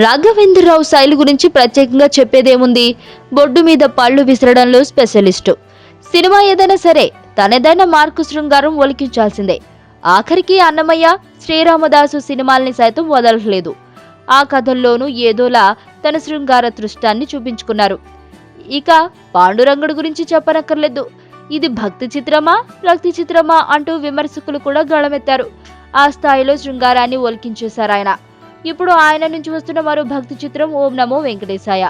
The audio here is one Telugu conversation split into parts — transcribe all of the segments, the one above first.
రాఘవేంద్రరావు శైలి గురించి ప్రత్యేకంగా చెప్పేదేముంది? బొడ్డు మీద పళ్ళు విసరడంలో స్పెషలిస్టు. సినిమా ఏదైనా సరే తనదైన మార్కు శృంగారం ఒలికించాల్సిందే. ఆఖరికి అన్నమయ్య, శ్రీరామదాసు సినిమాల్ని సైతం వదలలేదు. ఆ కథల్లోనూ ఏదోలా తన శృంగార దృష్టాన్ని చూపించుకున్నారు. ఇక పాండురంగుడు గురించి చెప్పనక్కర్లేదు. ఇది భక్తి చిత్రమా, రక్తి చిత్రమా అంటూ విమర్శకులు కూడా గళమెత్తారు. ఆ స్థాయిలో శృంగారాన్ని ఒలికించేశారాయన. ఇప్పుడు ఆయన నుంచి వస్తున్న మరో భక్తి చిత్రం ఓం నమో వెంకటేశాయ.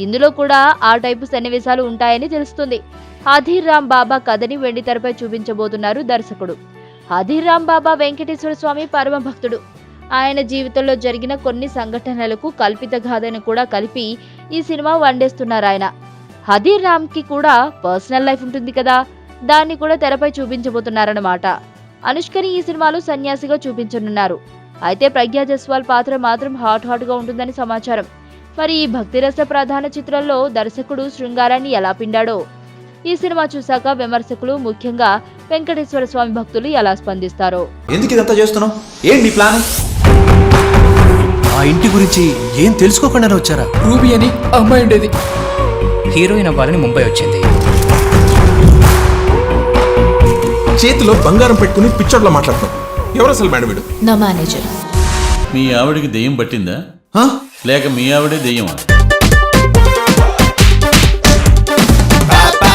ఇందులో కూడా ఆ టైపు సన్నివేశాలు ఉంటాయని తెలుస్తుంది. హధీర్ రామ్ బాబా కథని వెండితెరపై చూపించబోతున్నారు దర్శకుడు. హధీర్ రామ్ బాబా వెంకటేశ్వర స్వామి పరమ భక్తుడు. ఆయన జీవితంలో జరిగిన కొన్ని సంఘటనలకు కల్పిత గాథను కూడా కలిపి ఈ సినిమా వండేస్తున్నారాయన. హధీర్ రామ్ కి కూడా పర్సనల్ లైఫ్ ఉంటుంది కదా, దాన్ని కూడా తెరపై చూపించబోతున్నారన్నమాట. అనుష్కని ఈ సినిమాలో సన్యాసిగా చూపించనున్నారు. అయితే ప్రజ్ఞా జస్వాల్ పాత్ర మాత్రం హాట్ గా ఉంటుందని సమాచారం. మరి ఈ భక్తిరస ప్రధాన చిత్రంలో దర్శకుడు శృంగారాన్ని ఎలా పిండాడో ఈ సినిమా చూశాక విమర్శకులు, ముఖ్యంగా వెంకటేశ్వర స్వామి భక్తులు ఎలా స్పందిస్తారో. ఎందుకు ఇదంతా చేస్తున్నావు? ఏంటి నీ ప్లాన్? ఆ ఇంటి గురించి ఏం తెలుసుకోకుండా వచ్చారా? రూబీ అని అమ్మాయి ఉండేది. హీరోయిన్ అవ్వాలని ముంబై వచ్చింది. చేతిలో బంగారం పెట్టుకుని పిచ్చోడ్లో మాట్లాడుతాం. ఎవరు అసలు మేడం వీడు? నా మేనేజర్. మీ ఆవిడికి దెయ్యం పట్టిందా హా? లేక మీ ఆవిడే దెయ్యమా?